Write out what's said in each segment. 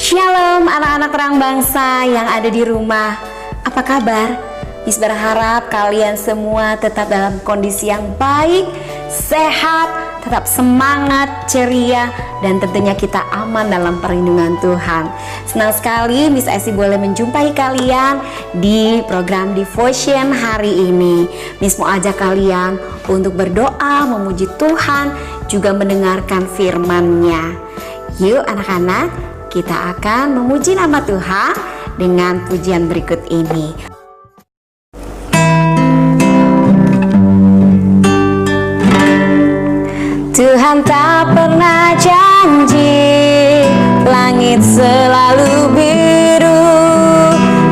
Shalom anak-anak terang bangsa yang ada di rumah. Apa kabar? Miss berharap kalian semua tetap dalam kondisi yang baik, sehat, tetap semangat, ceria, dan tentunya kita aman dalam perlindungan Tuhan. Senang sekali Miss Esi boleh menjumpai kalian di program Devotion hari ini. Miss mau ajak kalian untuk berdoa, memuji Tuhan, juga mendengarkan firman-Nya. Yuk anak-anak, kita akan memuji nama Tuhan dengan pujian berikut ini. Tuhan tak pernah janji langit selalu biru,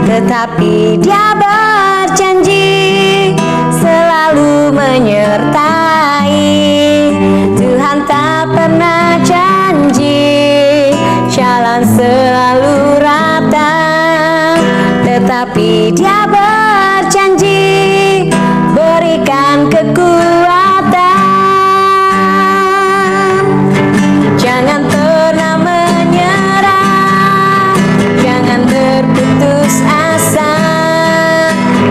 tetapi Dia berjanji selalu menyertai. Tuhan tak pernah janji jalan selalu rata, tetapi Dia berjanji berikan kekuatan. Jangan pernah menyerah, jangan berputus asa.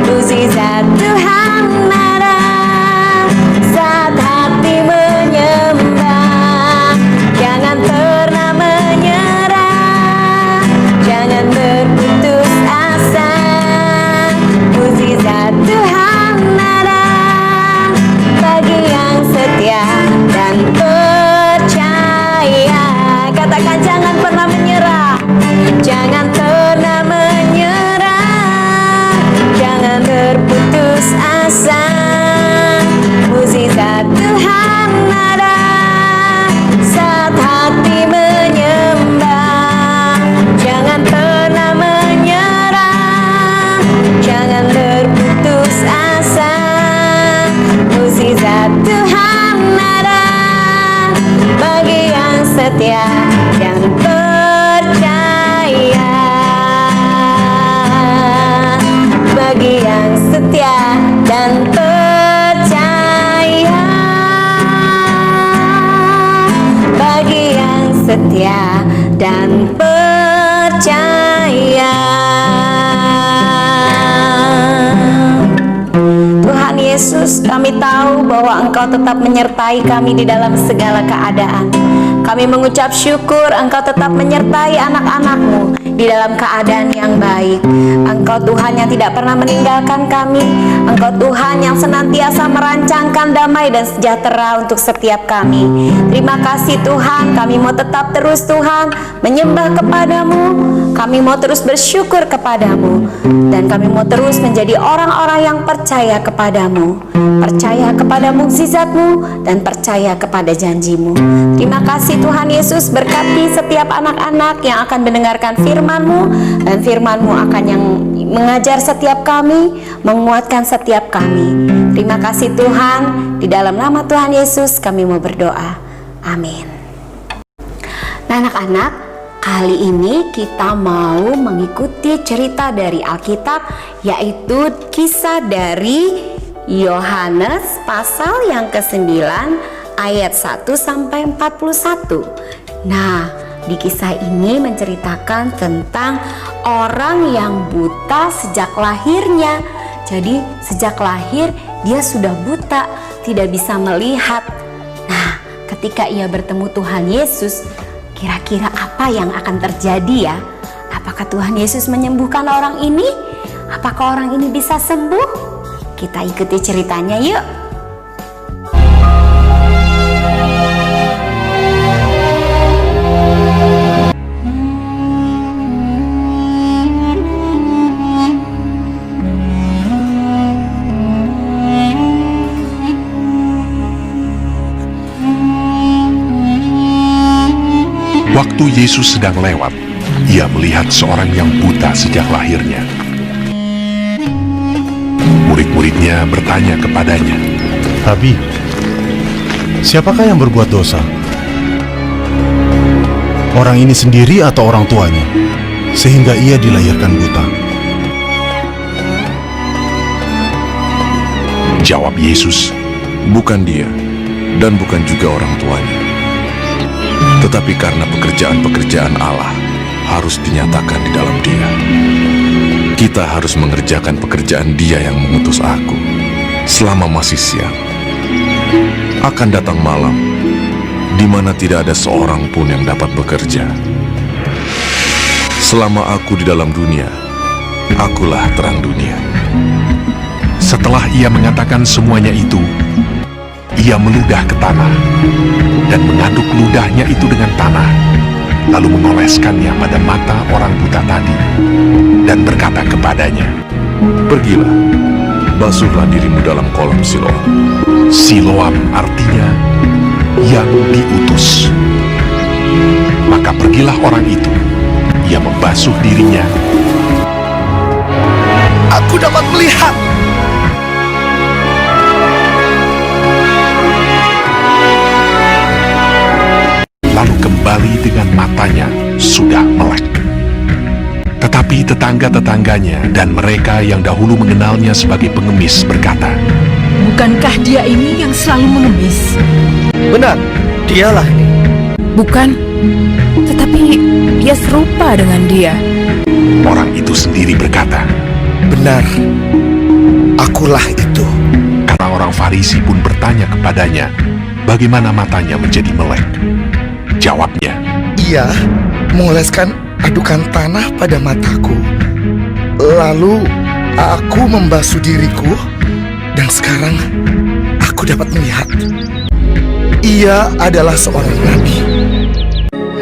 Mukjizat Tuhan ada saat hati menyembah. Jangan pernah menyerah, jangan berputus asa. Mukjizat Tuhan ada bagi yang setia dan percaya. Katakan jangan pernah menyerah, jangan pernah menyerah, jangan berputus asa. Mukjizat Tuhan ada saat hati menyembah. Jangan pernah menyerah, jangan berputus asa. Mukjizat Tuhan ada bagi yang setia dan percaya. Bagi yang setia dan percaya. Bagi yang setia dan percaya. Tuhan Yesus, kami tahu bahwa Engkau tetap menyertai kami di dalam segala keadaan. Kami mengucap syukur Engkau tetap menyertai anak-anak-Mu di dalam keadaan yang baik. Engkau Tuhan yang tidak pernah meninggalkan kami. Engkau Tuhan yang senantiasa merancangkan damai dan sejahtera untuk setiap kami. Terima kasih Tuhan, kami mau tetap terus Tuhan menyembah kepadamu. Kami mau terus bersyukur kepadamu. Dan kami mau terus menjadi orang-orang yang percaya kepadamu, percaya kepada mukjizat-Mu, dan percaya kepada janji-Mu. Terima kasih Tuhan Yesus, berkati setiap anak-anak yang akan mendengarkan firman-Mu, dan firman-Mu akan yang mengajar setiap kami, menguatkan setiap kami. Terima kasih Tuhan, di dalam nama Tuhan Yesus kami mau berdoa. Amin. Nah anak-anak, kali ini kita mau mengikuti cerita dari Alkitab, yaitu kisah dari Yohanes pasal yang ke-9 ayat 1 sampai 41. Nah, di kisah ini menceritakan tentang orang yang buta sejak lahirnya. Jadi sejak lahir dia sudah buta, tidak bisa melihat. Nah, ketika ia bertemu Tuhan Yesus, kira-kira apa yang akan terjadi ya? Apakah Tuhan Yesus menyembuhkan orang ini? Apakah orang ini bisa sembuh? Kita ikuti ceritanya yuk. Waktu Yesus sedang lewat, ia melihat seorang yang buta sejak lahirnya. Murid-muridnya bertanya kepadanya, Rabi, siapakah yang berbuat dosa? Orang ini sendiri atau orang tuanya, sehingga ia dilahirkan buta? Jawab Yesus, bukan dia, dan bukan juga orang tuanya. Tetapi karena pekerjaan-pekerjaan Allah harus dinyatakan di dalam Dia. Kita harus mengerjakan pekerjaan Dia yang mengutus aku. Selama masih siang, akan datang malam di mana tidak ada seorang pun yang dapat bekerja. Selama aku di dalam dunia, akulah terang dunia. Setelah ia mengatakan semuanya itu, ia meludah ke tanah dan mengaduk ludahnya itu dengan tanah, lalu mengoleskannya pada mata orang buta tadi dan berkata kepadanya, Pergilah, basuhlah dirimu dalam kolam Siloam. Siloam artinya yang diutus. Maka pergilah orang itu, ia membasuh dirinya. Aku dapat melihat. Lalu kembali dengan matanya sudah melek. Tetapi tetangga-tetangganya dan mereka yang dahulu mengenalnya sebagai pengemis berkata, Bukankah dia ini yang selalu mengemis? Benar, dialah ini. Bukan, tetapi dia serupa dengan dia. Orang itu sendiri berkata, Benar, akulah itu. karena orang Farisi pun bertanya kepadanya, bagaimana matanya menjadi melek. Jawabnya, Ia mengoleskan adukan tanah pada mataku. Lalu aku membasuh diriku, dan sekarang aku dapat melihat. Ia adalah seorang nabi.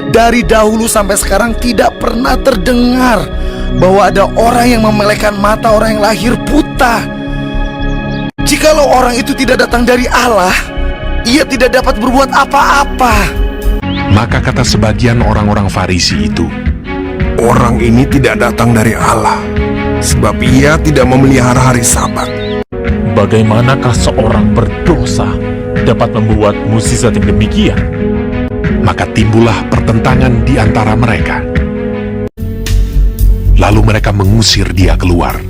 Dari dahulu sampai sekarang tidak pernah terdengar bahwa ada orang yang memelekkan mata orang yang lahir buta. Jikalau orang itu tidak datang dari Allah, ia tidak dapat berbuat apa-apa. maka kata sebagian orang-orang Farisi itu, Orang ini tidak datang dari Allah, sebab ia tidak memelihara hari Sabat. Bagaimanakah seorang berdosa dapat membuat mukjizat yang demikian? maka timbullah pertentangan di antara mereka. Lalu mereka mengusir dia keluar.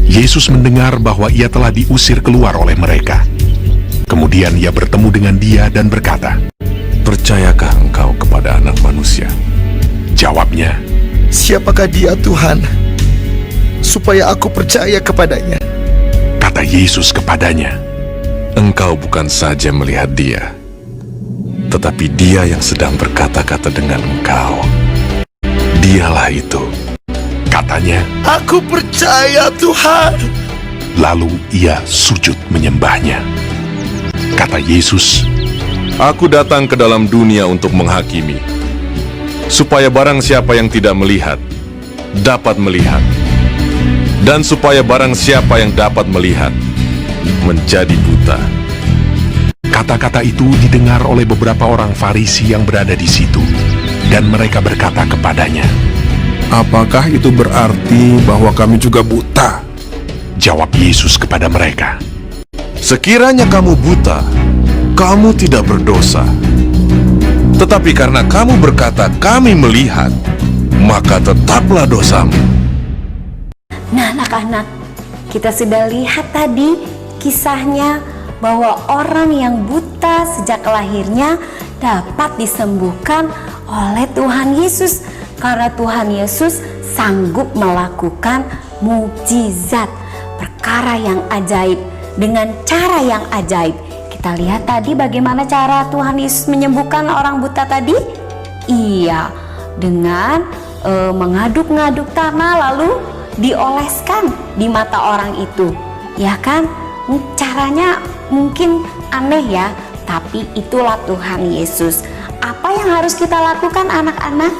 Yesus mendengar bahwa ia telah diusir keluar oleh mereka. Kemudian ia bertemu dengan dia dan berkata, Percayakah engkau kepada Anak Manusia? jawabnya, Siapakah dia, Tuhan, supaya aku percaya kepadanya? kata Yesus kepadanya, Engkau bukan saja melihat Dia, tetapi Dia yang sedang berkata-kata dengan engkau. Dialah itu. katanya, Aku percaya, Tuhan. lalu ia sujud menyembahnya. Kata Yesus, Aku datang ke dalam dunia untuk menghakimi, supaya barang siapa yang tidak melihat, dapat melihat. Dan supaya barang siapa yang dapat melihat, menjadi buta. kata-kata itu didengar oleh beberapa orang Farisi yang berada di situ, dan mereka berkata kepadanya. Apakah itu berarti bahwa kami juga buta? Jawab Yesus kepada mereka, Sekiranya kamu buta, kamu tidak berdosa. Tetapi karena kamu berkata, kami melihat, maka tetaplah dosamu. Nah anak-anak, kita sudah lihat tadi kisahnya bahwa orang yang buta sejak lahirnya dapat disembuhkan oleh Tuhan Yesus. Karena Tuhan Yesus sanggup melakukan mukjizat, perkara yang ajaib dengan cara yang ajaib. Kita lihat tadi bagaimana cara Tuhan Yesus menyembuhkan orang buta tadi. Iya, dengan mengaduk-ngaduk tanah lalu dioleskan di mata orang itu. Ya kan? Caranya mungkin aneh ya, tapi itulah Tuhan Yesus. Apa yang harus kita lakukan anak-anak?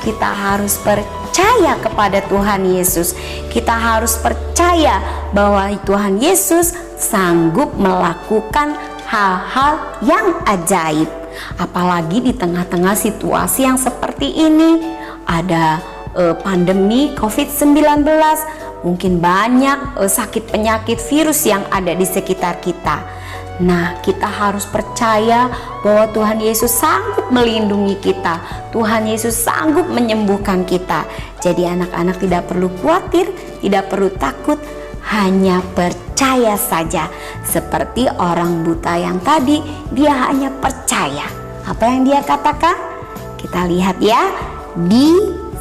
Kita harus percaya kepada Tuhan Yesus. Kita harus percaya bahwa Tuhan Yesus sanggup melakukan hal-hal yang ajaib. Apalagi di tengah-tengah situasi yang seperti ini, ada pandemi COVID-19, mungkin banyak sakit penyakit virus yang ada di sekitar kita. Nah, kita harus percaya bahwa Tuhan Yesus sanggup melindungi kita. Tuhan Yesus sanggup menyembuhkan kita. Jadi anak-anak tidak perlu khawatir, tidak perlu takut, hanya percaya saja. Seperti orang buta yang tadi, dia hanya percaya. Apa yang dia katakan? Kita lihat ya. di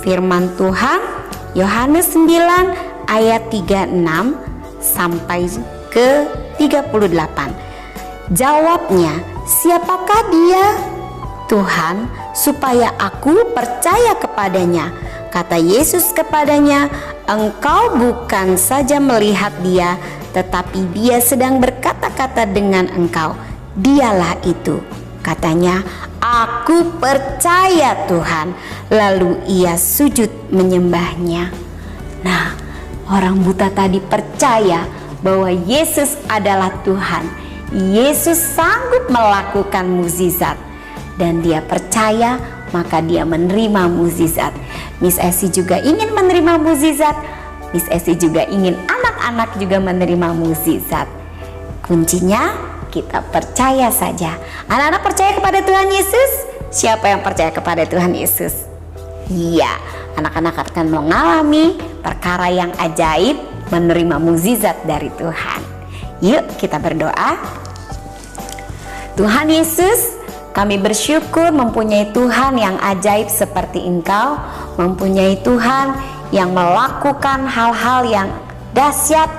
firman Tuhan Yohanes 9 ayat 36 sampai ke 38. Jawabnya, "Siapakah dia, Tuhan, supaya aku percaya kepadanya?" Kata Yesus kepadanya, "Engkau bukan saja melihat dia, tetapi dia sedang berkata-kata dengan engkau. Dialah itu." Katanya, "Aku percaya Tuhan." Lalu ia sujud menyembahnya. Nah, orang buta tadi percaya bahwa Yesus adalah Tuhan. Yesus sanggup melakukan mukjizat. Dan dia percaya, maka dia menerima mukjizat. Miss Esi juga ingin menerima mukjizat. Miss Esi juga ingin anak-anak juga menerima mukjizat. Kuncinya kita percaya saja. Anak-anak percaya kepada Tuhan Yesus? Siapa yang percaya kepada Tuhan Yesus? Iya, anak-anak akan mengalami perkara yang ajaib, menerima mukjizat dari Tuhan. Yuk kita berdoa. Tuhan Yesus, kami bersyukur mempunyai Tuhan yang ajaib seperti Engkau, mempunyai Tuhan yang melakukan hal-hal yang dahsyat,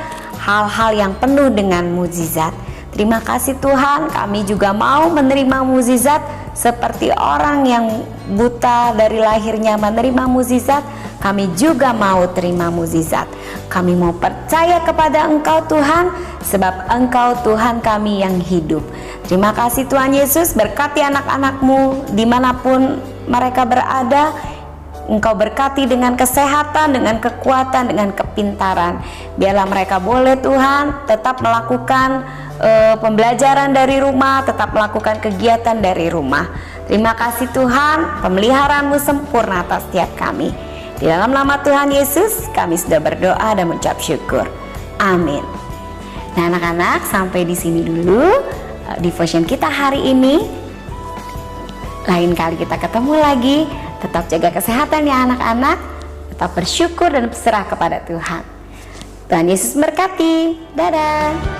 hal-hal yang penuh dengan mukjizat. Terima kasih Tuhan, kami juga mau menerima mukjizat seperti orang yang buta dari lahirnya menerima mukjizat. Kami juga mau terima mukjizat. Kami mau percaya kepada Engkau Tuhan, sebab Engkau Tuhan kami yang hidup. Terima kasih Tuhan Yesus, berkati anak-anak-Mu dimanapun mereka berada. Engkau berkati dengan kesehatan, dengan kekuatan, dengan kepintaran. Biarlah mereka boleh Tuhan tetap melakukan pembelajaran dari rumah, tetap melakukan kegiatan dari rumah. Terima kasih Tuhan, pemeliharaan-Mu sempurna atas setiap kami. Di dalam nama Tuhan Yesus kami sudah berdoa dan mengucap syukur. Amin. Nah anak-anak, sampai di sini dulu devotion kita hari ini. Lain kali kita ketemu lagi. Tetap jaga kesehatan ya anak-anak. Tetap bersyukur dan berserah kepada Tuhan. Tuhan Yesus berkati. Dadah.